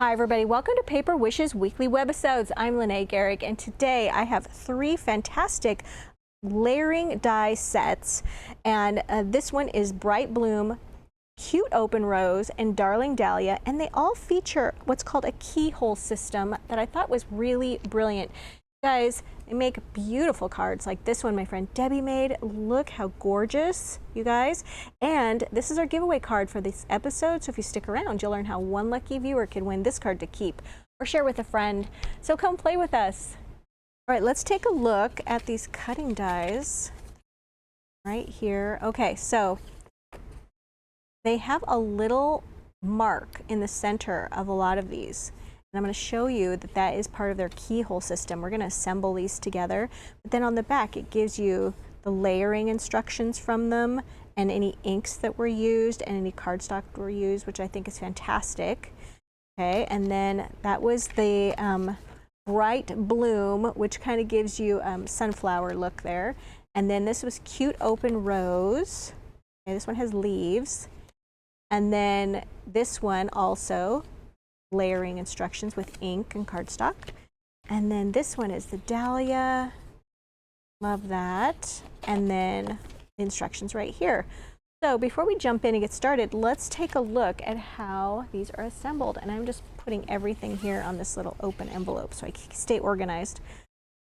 Hi everybody, welcome to Paper Wishes Weekly Webisodes. I'm Lene Garrick, and today I have three fantastic layering die sets, and this one is Bright Bloom, Cute Open Rose, and Darling Dahlia, and they all feature what's called a keyhole system that I thought was really brilliant. Guys, they make beautiful cards like this one my friend Debbie made. Look how gorgeous, you guys. And this is our giveaway card for this episode, so if you stick around, you'll learn how one lucky viewer can win this card to keep or share with a friend. So come play with us. All right, let's take a look at these cutting dies right here. Okay, so they have a little mark in the center of a lot of these. And I'm going to show you that that is part of their keyhole system. We're going to assemble these together. But then on the back, it gives you the layering instructions from them and any inks that were used and any cardstock that were used, which I think is fantastic. Okay, and then that was the Bright Bloom, which kind of gives you sunflower look there. And then this was Cute Open Rose. Okay, this one has leaves. And then this one also layering instructions with ink and cardstock. And then this one is the Dahlia. Love that. And then the instructions right here. So before we jump in and get started, let's take a look at how these are assembled. And I'm just putting everything here on this little open envelope so I can stay organized.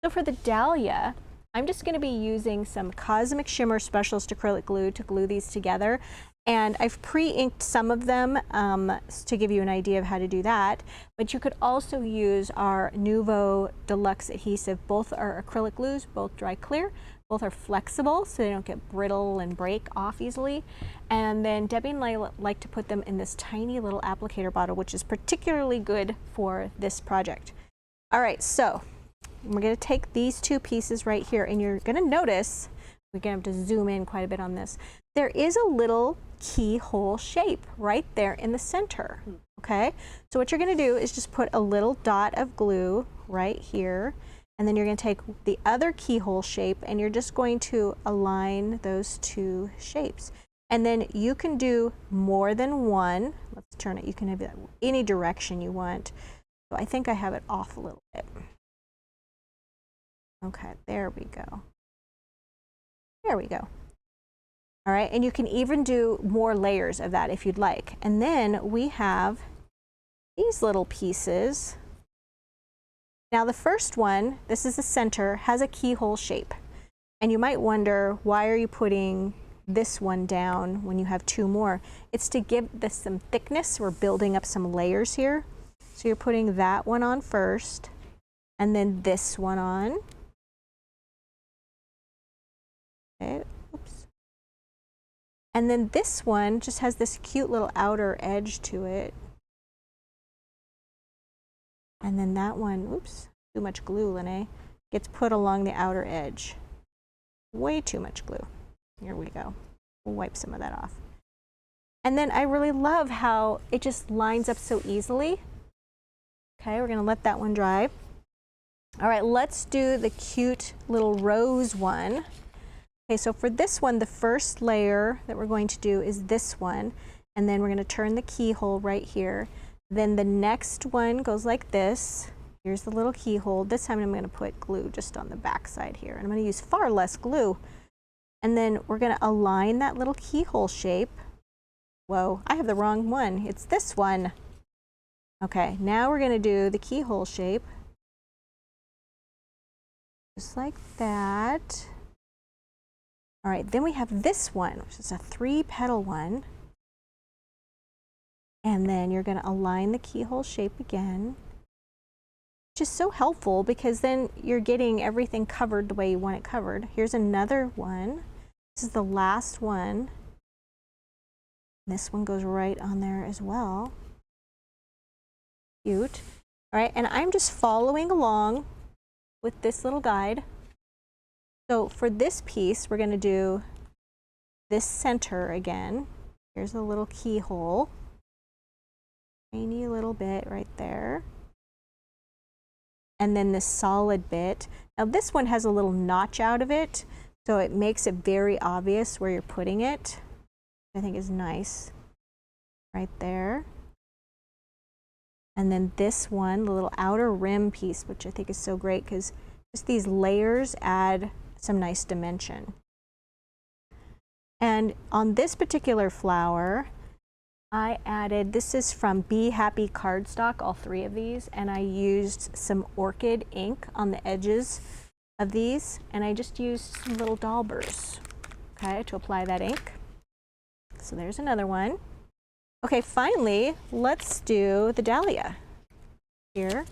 So for the Dahlia, I'm just going to be using some Cosmic Shimmer Specialist acrylic glue to glue these together. And I've pre-inked some of them to give you an idea of how to do that. But you could also use our Nuvo Deluxe adhesive. Both are acrylic glues, both dry clear. Both are flexible so they don't get brittle and break off easily. And then Debbie and I like to put them in this tiny little applicator bottle, which is particularly good for this project. All right, so we're going to take these two pieces right here, and you're going to notice, we're going to have to zoom in quite a bit on this, there is a little keyhole shape right there in the center. Okay, so what you're going to do is just put a little dot of glue right here, and then you're going to take the other keyhole shape and you're just going to align those two shapes. And then you can do more than one. Let's turn it. You can have it any direction you want. So I think I have it off a little bit. Okay, there we go. There we go. All right, and you can even do more layers of that if you'd like. And then we have these little pieces. Now the first one, this is the center, has a keyhole shape. And you might wonder, why are you putting this one down when you have two more? It's to give this some thickness. We're building up some layers here. So you're putting that one on first, and then this one on. Okay, oops. And then this one just has this cute little outer edge to it. And then that one, oops, too much glue, Lene, gets put along the outer edge. Way too much glue. Here we go. We'll wipe some of that off. And then I really love how it just lines up so easily. Okay, we're gonna let that one dry. All right, let's do the cute little rose one. Okay, so for this one, the first layer that we're going to do is this one, and then we're going to turn the keyhole right here. Then the next one goes like this. Here's the little keyhole. This time I'm going to put glue just on the back side here, and I'm going to use far less glue. And then we're going to align that little keyhole shape. Whoa, I have the wrong one. It's this one. Okay, now we're going to do the keyhole shape. Just like that. All right, then we have this one, which is a 3-petal one. And then you're going to align the keyhole shape again, which is so helpful because then you're getting everything covered the way you want it covered. Here's another one. This is the last one. This one goes right on there as well. Cute. All right, and I'm just following along with this little guide. So for this piece, we're going to do this center again. Here's a little keyhole. Tiny little bit right there. And then this solid bit. Now this one has a little notch out of it, so it makes it very obvious where you're putting it. I think is nice. Right there. And then this one, the little outer rim piece, which I think is so great because just these layers add some nice dimension. And on this particular flower, I added, this is from Be Happy cardstock, all three of these, and I used some orchid ink on the edges of these, and I just used some little daubers, okay, to apply that ink. So there's another one. Okay, finally, let's do the dahlia here.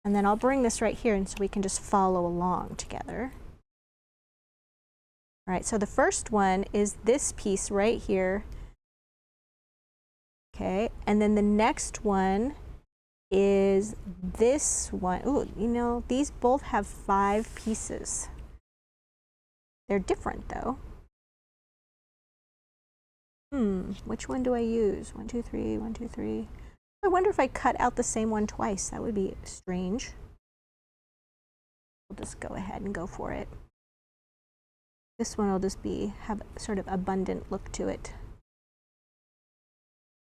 And then I'll bring this right here and so we can just follow along together. All right, so the first one is this piece right here. Okay, and then the next one is this one. Ooh, you know, these both have 5 pieces. They're different though. Which one do I use? 1, 2, 3, 1, 2, 3. I wonder if I cut out the same one twice. That would be strange. We'll just go ahead and go for it. This one will just have sort of abundant look to it.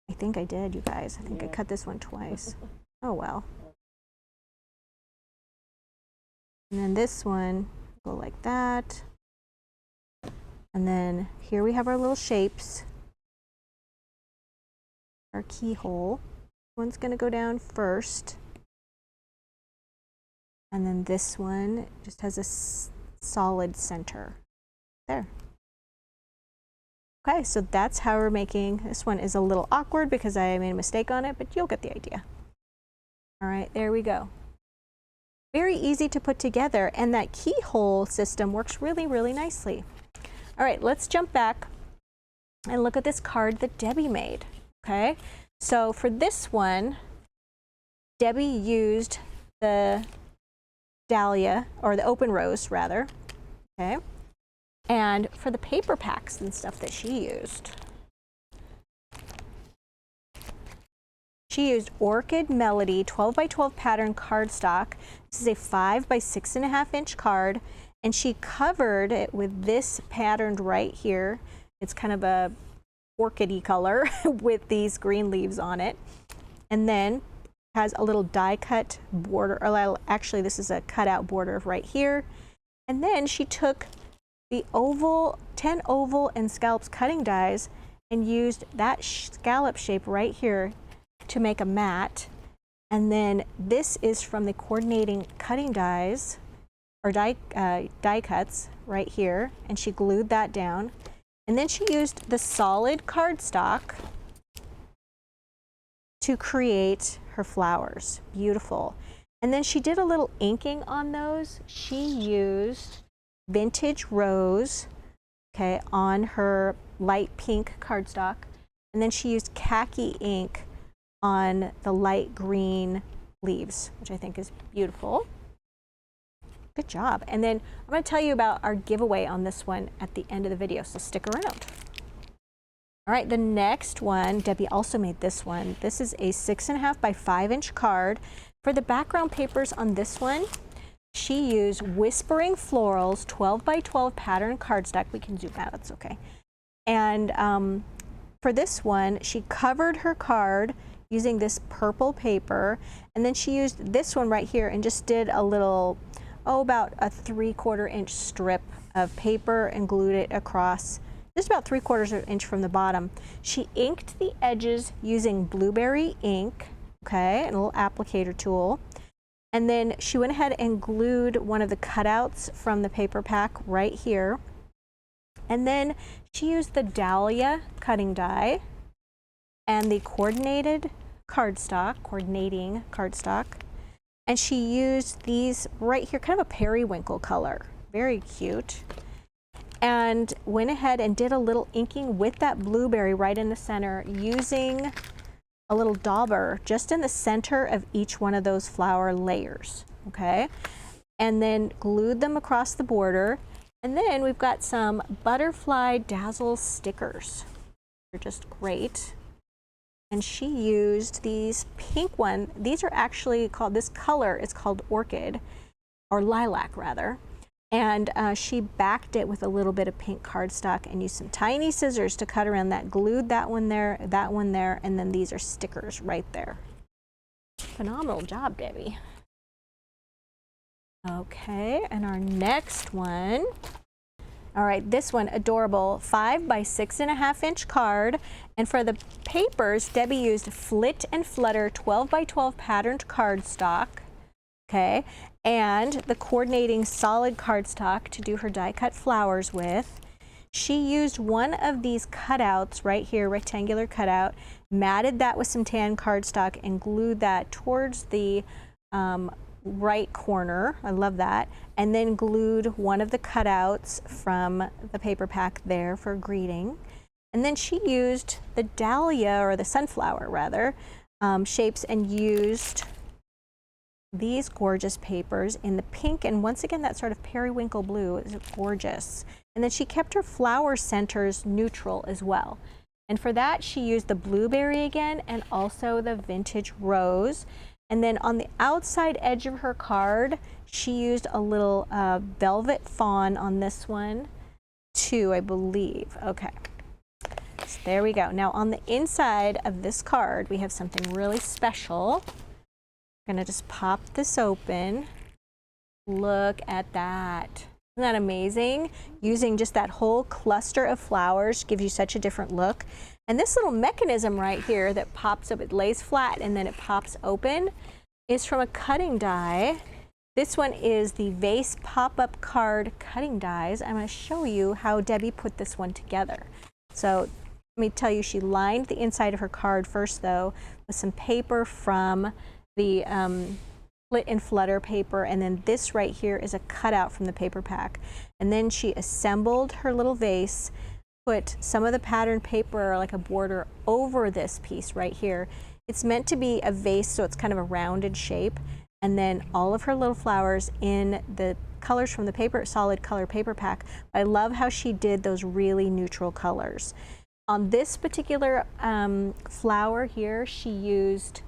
I think I did, you guys. I think I cut this one twice. Oh well. And then this one, go like that. And then here we have our little shapes. Our keyhole. One's going to go down first. And then this one just has a solid center. There. Okay, so that's how we're making. This one is a little awkward because I made a mistake on it, but you'll get the idea. All right, there we go. Very easy to put together, and that keyhole system works really, really nicely. All right, let's jump back and look at this card that Debbie made. Okay, so for this one, Debbie used the dahlia, or the open rose rather, okay? And for the paper packs and stuff that she used Orchid Melody 12 by 12 pattern cardstock. This is a 5 by 6.5 inch card, and she covered it with this patterned right here. It's kind of a orchidy color with these green leaves on it, and then has a little die cut border, or actually this is a cutout border right here. And then she took the 10 oval and scallops cutting dies and used that scallop shape right here to make a mat. And then this is from the coordinating cutting dies, or die cuts right here, and she glued that down. And then she used the solid cardstock to create her flowers. Beautiful. And then she did a little inking on those. She used Vintage Rose, okay, on her light pink cardstock. And then she used khaki ink on the light green leaves, which I think is beautiful. Good job. And then I'm going to tell you about our giveaway on this one at the end of the video, so stick around. All right, the next one, Debbie also made this one. This is a 6.5 by 5 inch card. For the background papers on this one, she used Whispering Florals 12 by 12 pattern cardstock. We can zoom out, that's okay. And for this one, she covered her card using this purple paper, and then she used this one right here and just did a little, about a 3/4 inch strip of paper and glued it across, just about 3/4 inch from the bottom. She inked the edges using blueberry ink, okay, and a little applicator tool. And then she went ahead and glued one of the cutouts from the paper pack right here. And then she used the dahlia cutting die and the coordinating cardstock. And she used these right here, kind of a periwinkle color, very cute. And went ahead and did a little inking with that blueberry right in the center using a little dauber just in the center of each one of those flower layers, okay? And then glued them across the border. And then we've got some Butterfly Dazzle stickers. They're just great. And she used these pink one. These are actually called, this color is called Orchid, or Lilac rather. And she backed it with a little bit of pink cardstock and used some tiny scissors to cut around that, glued that one there, and then these are stickers right there. phenomenal job, Debbie. Okay, and our next one. All right, this one, adorable, 5 by 6.5 inch card. And for the papers, Debbie used Flit and Flutter 12 by 12 patterned cardstock. Okay, and the coordinating solid cardstock to do her die cut flowers with. She used one of these cutouts right here, rectangular cutout, matted that with some tan cardstock and glued that towards the right corner. I love that. And then glued one of the cutouts from the paper pack there for greeting. And then she used the dahlia, or the sunflower rather, shapes, and used these gorgeous papers in the pink, and once again that sort of periwinkle blue is gorgeous. And then she kept her flower centers neutral as well. And for that she used the blueberry again and also the vintage rose. And then on the outside edge of her card she used a little velvet fawn on this one too, I believe. Okay, so there we go. Now on the inside of this card we have something really special. I'm gonna just pop this open. Look at that. Isn't that amazing? Using just that whole cluster of flowers gives you such a different look. And this little mechanism right here that pops up, it lays flat and then it pops open, is from a cutting die. This one is the Vase pop-up card cutting dies. I'm gonna show you how Debbie put this one together. So let me tell you, she lined the inside of her card first though with some paper from the Flit and Flutter paper, and then this right here is a cutout from the paper pack. And then she assembled her little vase, put some of the patterned paper, like a border, over this piece right here. It's meant to be a vase, so it's kind of a rounded shape. And then all of her little flowers in the colors from the paper, solid color paper pack. I love how she did those really neutral colors. On this particular flower here, she used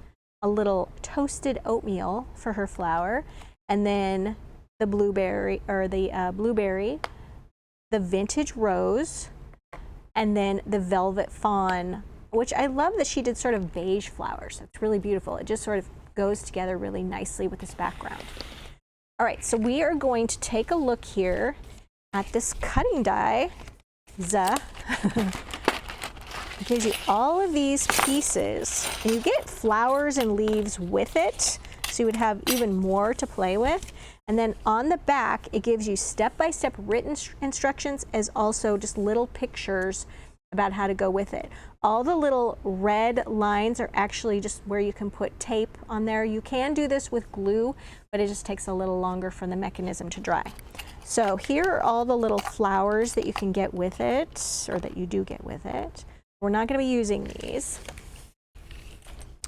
a little toasted oatmeal for her flower, and then the blueberry, or the blueberry, the vintage rose, and then the velvet fawn, which I love that she did sort of beige flowers. It's really beautiful. It just sort of goes together really nicely with this background. All right, so we are going to take a look here at this cutting die. It gives you all of these pieces, and you get flowers and leaves with it, so you would have even more to play with. And then on the back, it gives you step-by-step written instructions, as also just little pictures about how to go with it. All the little red lines are actually just where you can put tape on there. You can do this with glue, but it just takes a little longer for the mechanism to dry. So here are all the little flowers that you can get with it, or that you do get with it. We're not going to be using these.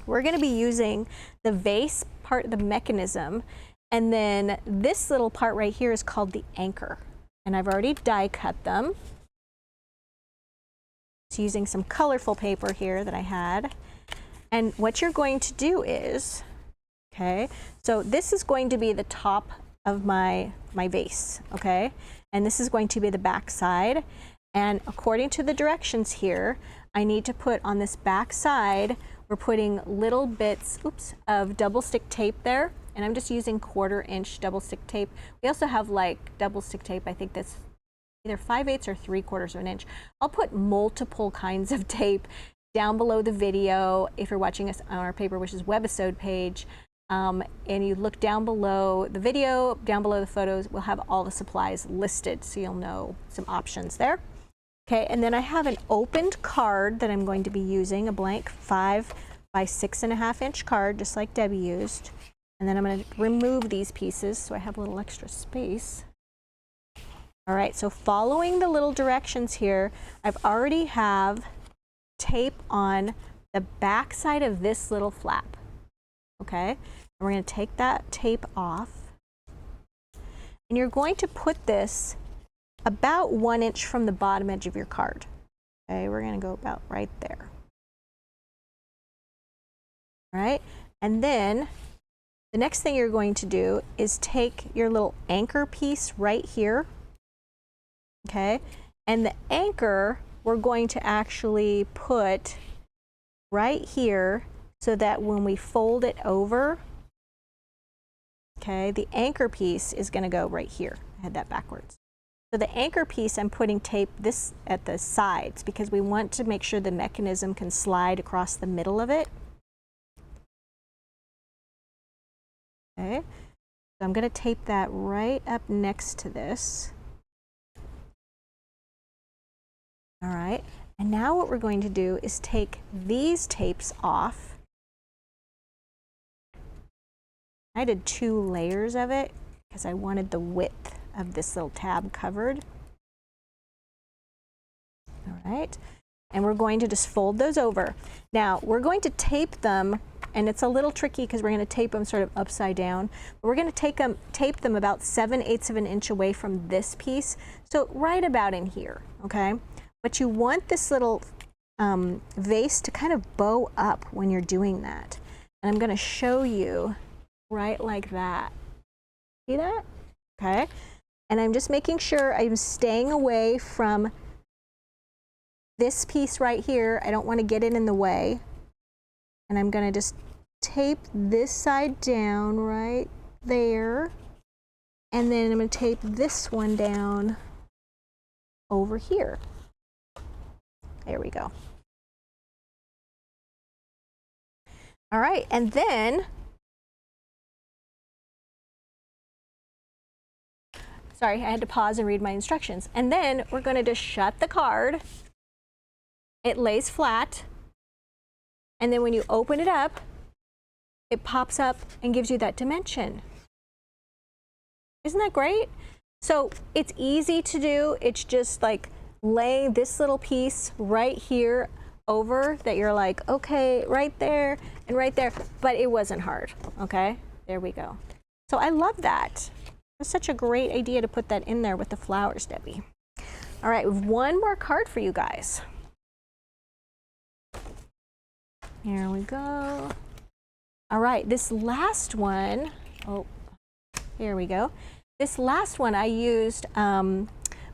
We're going to be using the vase part of the mechanism, and then this little part right here is called the anchor, and I've already die cut them. So using some colorful paper here that I had, and what you're going to do is, okay, so this is going to be the top of my vase, okay, and this is going to be the back side. And according to the directions here, I need to put on this back side, we're putting little bits, of double stick tape there. And I'm just using 1/4 inch double stick tape. We also have like double stick tape, I think that's either 5/8 or 3/4 of an inch. I'll put multiple kinds of tape down below the video if you're watching us on our Paper Wishes webisode page. And you look down below the video, down below the photos, we'll have all the supplies listed, so you'll know some options there. Okay, and then I have an opened card that I'm going to be using, a blank 5 by 6.5 inch card, just like Debbie used. And then I'm going to remove these pieces so I have a little extra space. All right, so following the little directions here, I've already have tape on the back side of this little flap. Okay, and we're going to take that tape off. And you're going to put this about 1 inch from the bottom edge of your card. Okay, we're going to go about right there. All right, and then the next thing you're going to do is take your little anchor piece right here. Okay, and the anchor we're going to actually put right here so that when we fold it over, okay, the anchor piece is going to go right here. I had that backwards. So the anchor piece, I'm putting tape this at the sides because we want to make sure the mechanism can slide across the middle of it. Okay, so I'm going to tape that right up next to this. All right, and now what we're going to do is take these tapes off. I did 2 layers of it because I wanted the width of this little tab covered. All right, and we're going to just fold those over. Now we're going to tape them, and it's a little tricky because we're going to tape them sort of upside down. But we're going to tape them about 7/8 of an inch away from this piece, so right about in here, okay? But you want this little vase to kind of bow up when you're doing that. And I'm going to show you right like that. See that? Okay. And I'm just making sure I'm staying away from this piece right here. I don't want to get it in the way. And I'm going to just tape this side down right there. And then I'm going to tape this one down over here. There we go. All right, and then, sorry, I had to pause and read my instructions. And then we're going to just shut the card. It lays flat. And then when you open it up, it pops up and gives you that dimension. Isn't that great? So it's easy to do. It's just like laying this little piece right here over that you're like, okay, right there and right there, but it wasn't hard, okay? There we go. So I love that. It's such a great idea to put that in there with the flowers, Debbie. All right, we have one more card for you guys. Here we go. All right, this last one, oh, here we go. This last one I used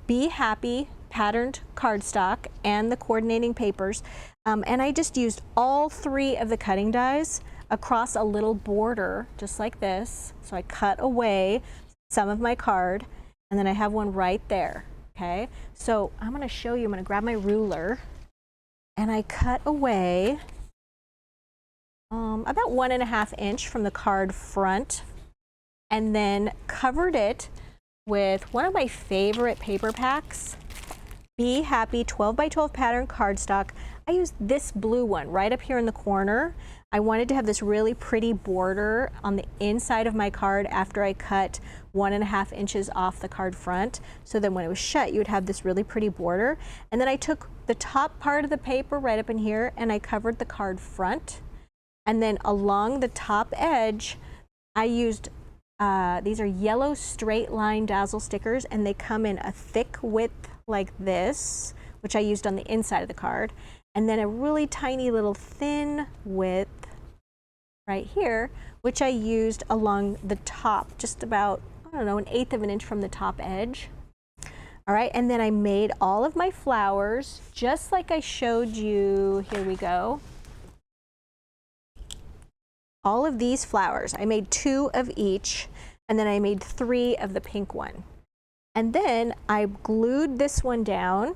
Be Happy patterned cardstock and the coordinating papers, and I just used all 3 of the cutting dies across a little border just like this. So I cut away some of my card, and then I have one right there. Okay, so I'm going to show you. I'm going to grab my ruler, and I cut away about 1.5 inch from the card front, and then covered it with one of my favorite paper packs, Be Happy 12 by 12 pattern cardstock. I used this blue one right up here in the corner. I wanted to have this really pretty border on the inside of my card after I cut 1.5 inches off the card front. So then when it was shut, you would have this really pretty border. And then I took the top part of the paper right up in here and I covered the card front. And then along the top edge, I used these are yellow straight line dazzle stickers, and they come in a thick width like this, which I used on the inside of the card, and then a really tiny little thin width right here, which I used along the top, just about, I don't know, 1/8 of an inch from the top edge. All right, and then I made all of my flowers just like I showed you. Here we go. All of these flowers, I made 2 of each, and then I made 3 of the pink one. And then I glued this one down,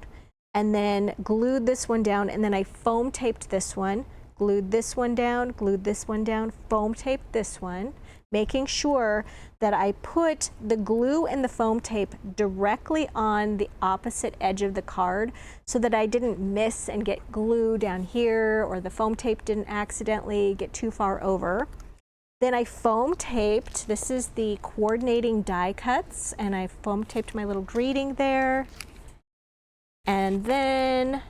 and then glued this one down, and then I foam taped this one, glued this one down, glued this one down, foam taped this one, making sure that I put the glue and the foam tape directly on the opposite edge of the card so that I didn't miss and get glue down here, or the foam tape didn't accidentally get too far over. Then I foam taped, this is the coordinating die cuts, and I foam taped my little greeting there. And then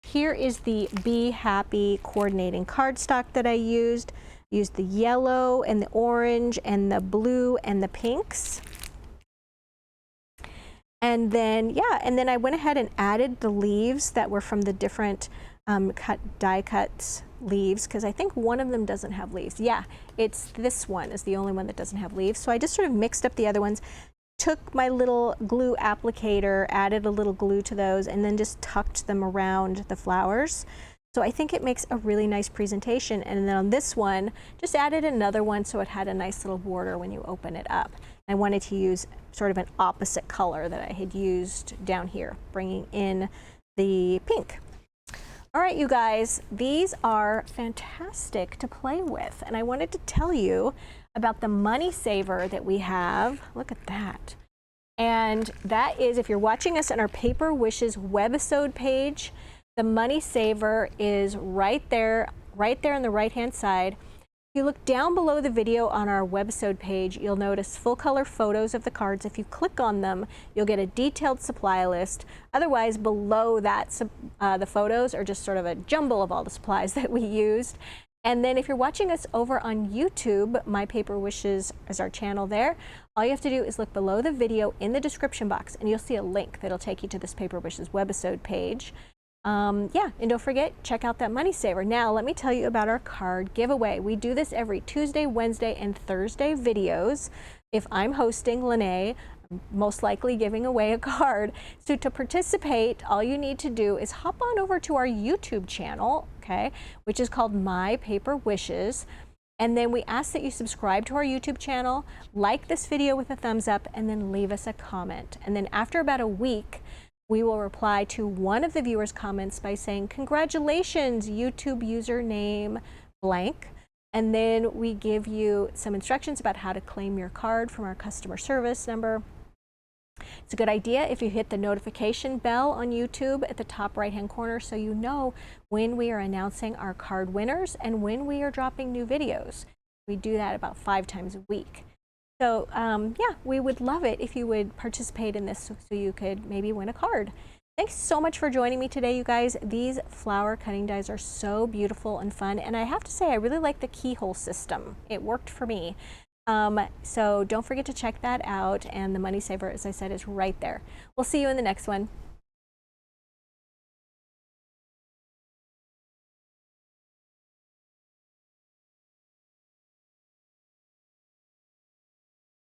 here is the Be Happy coordinating cardstock that I used. Used the yellow and the orange and the blue and the pinks. And then, yeah, and then I went ahead and added the leaves that were from the different die cuts leaves, because I think one of them doesn't have leaves. Yeah, it's this one is the only one that doesn't have leaves. So I just sort of mixed up the other ones, took my little glue applicator, added a little glue to those, and then just tucked them around the flowers. So I think it makes a really nice presentation. And then on this one, just added another one so it had a nice little border when you open it up. I wanted to use sort of an opposite color that I had used down here, bringing in the pink. All right, you guys, these are fantastic to play with. And I wanted to tell you about the money saver that we have. Look at that. And that is, if you're watching us on our Paper Wishes webisode page, the money saver is right there on the right-hand side. If you look down below the video on our webisode page, you'll notice full color photos of the cards. If you click on them, you'll get a detailed supply list. Otherwise, below that, the photos are just sort of a jumble of all the supplies that we used. And then if you're watching us over on YouTube, My Paper Wishes is our channel there. All you have to do is look below the video in the description box and you'll see a link that'll take you to this Paper Wishes webisode page. Yeah, and don't forget, check out that money saver. Now, let me tell you about our card giveaway. We do this every Tuesday, Wednesday, and Thursday videos. If I'm hosting, Lene, I'm most likely giving away a card. So to participate, all you need to do is hop on over to our YouTube channel, okay, which is called My Paper Wishes. And then we ask that you subscribe to our YouTube channel, like this video with a thumbs up, and then leave us a comment. And then after about a week, we will reply to one of the viewers' comments by saying, congratulations, YouTube username blank. And then we give you some instructions about how to claim your card from our customer service number. It's a good idea if you hit the notification bell on YouTube at the top right-hand corner so you know when we are announcing our card winners and when we are dropping new videos. We do that about 5 times a week. So yeah, we would love it if you would participate in this so you could maybe win a card. Thanks so much for joining me today, you guys. These flower cutting dies are so beautiful and fun, and I have to say I really like the keyhole system. It worked for me. So don't forget to check that out, and the money saver, as I said, is right there. We'll see you in the next one.